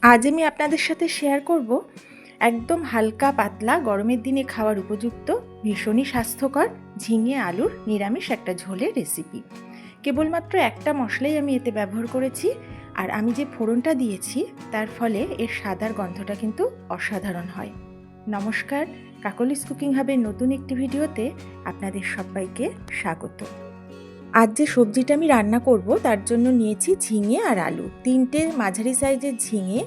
আজ আমি আপনাদের সাথে শেয়ার করব একদম হালকা পাতলা গরমের দিনে খাওয়ার উপযুক্ত ভীষণই স্বাস্থ্যকর ঝিঙে আলুর নিরামিষ একটা ঝোলের রেসিপি। কেবলমাত্র একটা মশলাই আমি এতে ব্যবহার করেছি, আর আমি যে ফোড়নটা দিয়েছি তার ফলে এর স্বাদার গন্ধটা কিন্তু অসাধারণ হয়। নমস্কার, কাকলিস কুকিং হাবের নতুন একটি ভিডিওতে আপনাদের সবাইকে স্বাগত। আজ যে সবজিটা আমি রান্না করব তার জন্য নিয়েছি ঝিঙে আর আলু। 3টে মাঝারি সাইজের ঝিঙে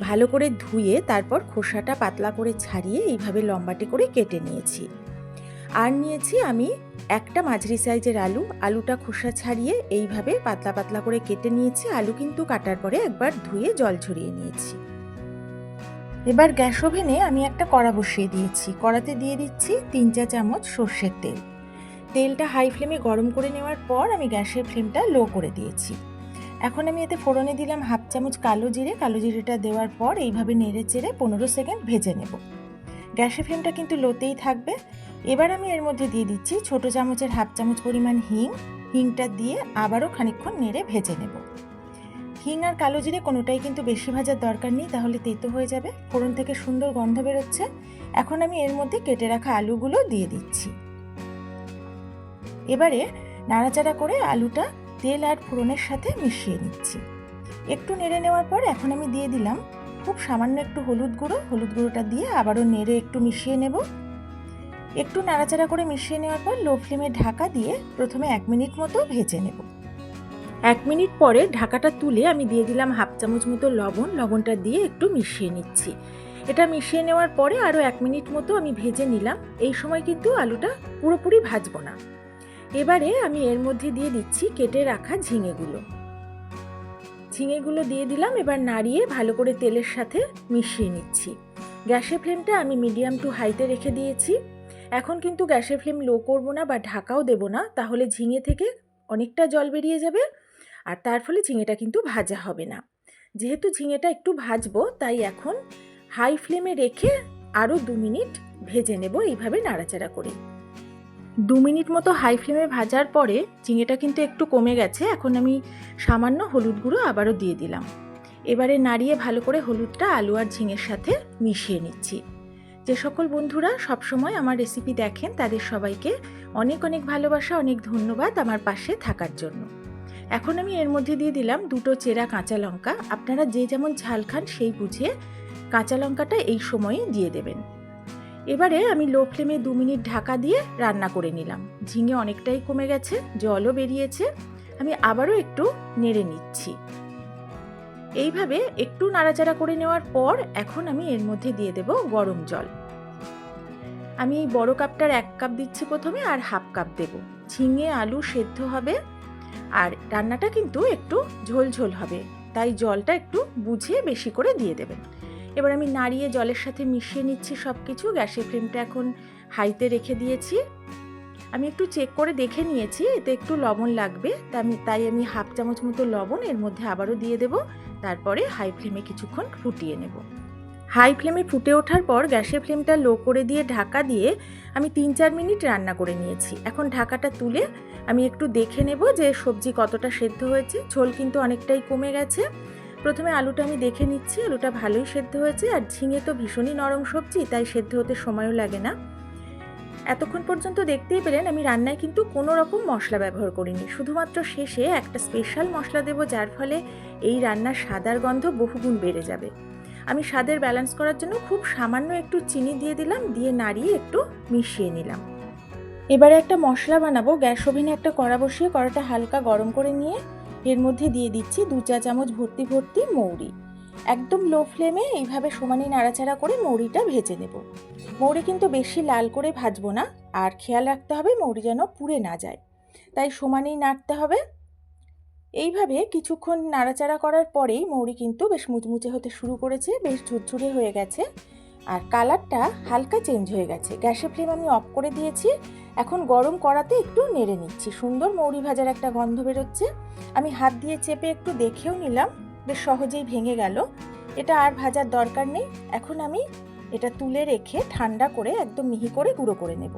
ভালো করে ধুয়ে তারপর খোসাটা পাতলা করে ছাড়িয়ে এইভাবে লম্বাটে করে কেটে নিয়েছি। আর নিয়েছি আমি একটা মাঝারি সাইজের আলু। আলুটা খোসা ছাড়িয়ে এইভাবে পাতলা পাতলা করে কেটে নিয়েছি। আলু কিন্তু কাটার পরে একবার ধুয়ে জল ঝরিয়ে নিয়েছি। এবার গ্যাস ওভেনে আমি একটা কড়া বসিয়ে দিয়েছি। কড়াতে দিয়ে দিচ্ছি 3-4 চামচ সর্ষের তেল। তেলটা হাই ফ্লেমে গরম করে নেওয়ার পর আমি গ্যাসের ফ্লেমটা লো করে দিয়েছি। এখন আমি এতে ফোড়নে দিলাম 1/2 চামচ কালো জিরে। কালো জিরেটা দেওয়ার পর এইভাবে নেড়ে চেড়ে 15 সেকেন্ড ভেজে নেব। গ্যাসের ফ্লেমটা কিন্তু লোতেই থাকবে। এবার আমি এর মধ্যে দিয়ে দিচ্ছি ছোট চামচের 1/2 চামচ পরিমাণ হিং। হিংটা দিয়ে আবারও খানিকক্ষণ নেড়ে ভেজে নেব। হিং আর কালো জিরে কোনোটাই কিন্তু বেশি ভাজার দরকার নেই, তাহলে তেতো হয়ে যাবে। ফোড়ন থেকে সুন্দর গন্ধ বেরোচ্ছে। এখন আমি এর মধ্যে কেটে রাখা আলুগুলো দিয়ে দিচ্ছি। এবারে নাড়াচাড়া করে আলুটা তেল আর ফোড়নের সাথে মিশিয়ে নিচ্ছি। একটু নেড়ে নেওয়ার পর এখন আমি দিয়ে দিলাম খুব সামান্য একটু হলুদ গুঁড়ো। হলুদ গুঁড়োটা দিয়ে আবারও নেড়ে একটু মিশিয়ে নেব। একটু নাড়াচাড়া করে মিশিয়ে নেওয়ার পর লো ফ্লেমে ঢাকা দিয়ে প্রথমে 1 মিনিট মতো ভেজে নেব। 1 মিনিট পরে ঢাকাটা তুলে আমি দিয়ে দিলাম 1/2 চামচ মতো লবণ। লবণটা দিয়ে একটু মিশিয়ে নিচ্ছি। এটা মিশিয়ে নেওয়ার পরে আরও 1 মিনিট মতো আমি ভেজে নিলাম। এই সময় কিন্তু আলুটা পুরোপুরি ভাজবো না। এবারে আমি এর মধ্যে দিয়ে দিচ্ছি কেটে রাখা ঝিঙেগুলো। ঝিঙেগুলো দিয়ে দিলাম। এবার নাড়িয়ে ভালো করে তেলের সাথে মিশিয়ে নিচ্ছি। গ্যাসের ফ্লেমটা আমি মিডিয়াম টু হাইতে রেখে দিয়েছি। এখন কিন্তু গ্যাসের ফ্লেম লো করব না বা ঢাকাও দেব না, তাহলে ঝিঙে থেকে অনেকটা জল বেরিয়ে যাবে আর তার ফলে ঝিঙেটা কিন্তু ভাজা হবে না। যেহেতু ঝিঙেটা একটু ভাজবো তাই এখন হাই ফ্লেমে রেখে আরও 2 মিনিট ভেজে নেব এইভাবে নাড়াচাড়া করে। 2 মিনিট মতো হাই ফ্লেমে ভাজার পরে ঝিঙেটা কিন্তু একটু কমে গেছে। এখন আমি সামান্য হলুদ গুঁড়ো আবারও দিয়ে দিলাম। এবারে নাড়িয়ে ভালো করে হলুদটা আলু আর ঝিঙের সাথে মিশিয়ে নিচ্ছি। যে সকল বন্ধুরা সবসময় আমার রেসিপি দেখেন তাদের সবাইকে অনেক অনেক ভালোবাসা, অনেক ধন্যবাদ আমার পাশে থাকার জন্য। এখন আমি এর মধ্যে দিয়ে দিলাম 2টো চেরা কাঁচা লঙ্কা। আপনারা যে যেমন ঝাল খান সেই বুঝে কাঁচা লঙ্কাটা এই সময়ে দিয়ে দেবেন। এবারে আমি লো ফ্লেমে 2 মিনিট ঢাকা দিয়ে রান্না করে নিলাম। ঝিঙে অনেকটাই কমে গেছে, জলও বেরিয়েছে। আমি আবারও একটু নেড়ে নিচ্ছি। এইভাবে একটু নাড়াচাড়া করে নেওয়ার পর এখন আমি এর মধ্যে দিয়ে দেব গরম জল। আমি এই বড় কাপটার 1 কাপ দিচ্ছি প্রথমে আর 1/2 কাপ দেব। ঝিঙে আলু সেদ্ধ হবে আর রান্নাটা কিন্তু একটু ঝোল ঝোল হবে, তাই জলটা একটু বুঝে বেশি করে দিয়ে দেবেন। এবার আমি নাড়িয়ে জলের সাথে মিশিয়ে নিচ্ছি সব কিছু। গ্যাসের ফ্লেমটা এখন হাইতে রেখে দিয়েছি। আমি একটু চেক করে দেখে নিয়েছি এতে একটু লবণ লাগবে, তাই আমি 1/2 চামচ মতো লবণ এর মধ্যে আবারও দিয়ে দেব। তারপরে হাই ফ্লেমে কিছুক্ষণ ফুটিয়ে নেব। হাই ফ্লেমে ফুটে ওঠার পর গ্যাসের ফ্লেমটা লো করে দিয়ে ঢাকা দিয়ে আমি 3-4 মিনিট রান্না করে নিয়েছি। এখন ঢাকাটা তুলে আমি একটু দেখে নেব যে সবজি কতটা সেদ্ধ হয়েছে। ঝোল কিন্তু অনেকটাই কমে গেছে। প্রথমে আলুটা আমি দেখে নিচ্ছি, আলুটা ভালোই সেদ্ধ হয়েছে। আর ঝিঙে তো ভীষণই নরম সবজি, তাই সেদ্ধ হতে সময়ও লাগে না। এতক্ষণ পর্যন্ত দেখতেই পেলেন আমি রান্নায় কিন্তু কোনো রকম মশলা ব্যবহার করিনি। শুধুমাত্র শেষে একটা স্পেশাল মশলা দেব, যার ফলে এই রান্নার স্বাদের গন্ধ বহুগুণ বেড়ে যাবে। আমি স্বাদের ব্যালেন্স করার জন্য খুব সামান্য একটু চিনি দিয়ে দিলাম, দিয়ে নাড়িয়ে একটু মিশিয়ে নিলাম। এবারে একটা মশলা বানাবো। গ্যাস ওভেনে একটা কড়া বসিয়ে কড়াটা হালকা গরম করে নিয়ে এর মধ্যে দিয়ে দিচ্ছি 2 চা চামচ ভর্তি ভর্তি মৌরি। একদম লো ফ্লেমে এইভাবে সমানে নাড়াচাড়া করে মৌরিটা ভেজে নেব। মৌরি কিন্তু বেশি লাল করে ভাজবো না, আর খেয়াল রাখতে হবে মৌরি যেন পুড়ে না যায়, তাই সমানেই নাড়তে হবে। এইভাবে কিছুক্ষণ নাড়াচাড়া করার পরেই মৌরি কিন্তু বেশ মুচমুচে হতে শুরু করেছে, বেশ ঝুরঝুরে হয়ে গেছে আর কালারটা হালকা চেঞ্জ হয়ে গেছে। গ্যাসের ফ্লেম আমি অফ করে দিয়েছি। এখন গরম কড়াতে একটু নেড়ে নিচ্ছি। সুন্দর মৌরি ভাজার একটা গন্ধ বেরোচ্ছে। আমি হাত দিয়ে চেপে একটু দেখেও নিলাম, বেশ সহজেই ভেঙে গেল। এটা আর ভাজার দরকার নেই। এখন আমি এটা তুলে রেখে ঠান্ডা করে একদম মিহি করে গুঁড়ো করে নেব।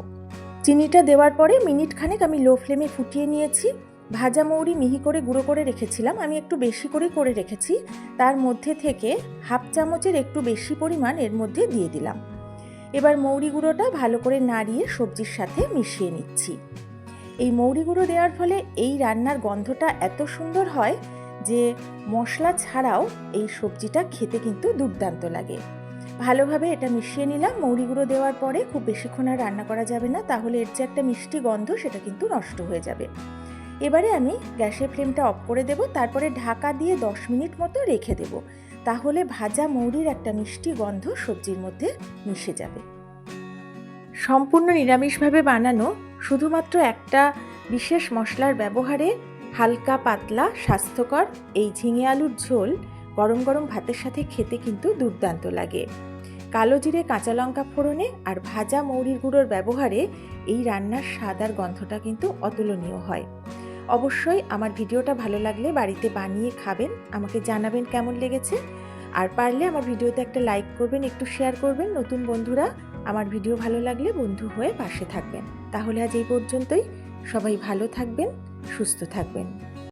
চিনিটা দেওয়ার পরে মিনিট খানেক আমি লো ফ্লেমে ফুটিয়ে নিয়েছি। ভাজা মৌরি মিহি করে গুঁড়ো করে রেখেছিলাম, আমি একটু বেশি করে রেখেছি। তার মধ্যে থেকে হাফ চামচের একটু বেশি পরিমাণ এর মধ্যে দিয়ে দিলাম। এবার মৌরি গুঁড়োটা ভালো করে নাড়িয়ে সবজির সাথে মিশিয়ে নিচ্ছি। এই মৌরি গুঁড়ো দেওয়ার ফলে এই রান্নার গন্ধটা এত সুন্দর হয় যে মশলা ছাড়াও এই সবজিটা খেতে কিন্তু দুর্দান্ত লাগে। ভালোভাবে এটা মিশিয়ে নিলাম। মৌরি গুঁড়ো দেওয়ার পরে খুব বেশিক্ষণ আর রান্না করা যাবে না, তাহলে এর যে একটা মিষ্টি গন্ধ সেটা কিন্তু নষ্ট হয়ে যাবে। এবারে আমি গ্যাসের ফ্লেমটা অফ করে দেব, তারপরে ঢাকা দিয়ে 10 মিনিট মতো রেখে দেব। তাহলে ভাজা মৌরির একটা মিষ্টি গন্ধ সবজির মধ্যে মিশে যাবে। সম্পূর্ণ নিরামিষভাবে বানানো শুধুমাত্র একটা বিশেষ মশলার ব্যবহারে হালকা পাতলা স্বাস্থ্যকর এই ঝিঙে আলুর ঝোল গরম গরম ভাতের সাথে খেতে কিন্তু দুর্দান্ত লাগে। কালো জিরে কাঁচা লঙ্কা ফোড়নে আর ভাজা মৌরির গুঁড়োর ব্যবহারে এই রান্নার স্বাদ আর গন্ধটা কিন্তু অতুলনীয় হয়। অবশ্যই আমার ভিডিওটা ভালো লাগলে বাড়িতে বানিয়ে খাবেন, আমাকে জানাবেন কেমন লেগেছে। আর পারলে আমার ভিডিওতে একটা লাইক করবেন, একটু শেয়ার করবেন। নতুন বন্ধুরা আমার ভিডিও ভালো লাগলে বন্ধু হয়ে পাশে থাকবেন। তাহলে আজ এই পর্যন্তই। সবাই ভালো থাকবেন, সুস্থ থাকবেন।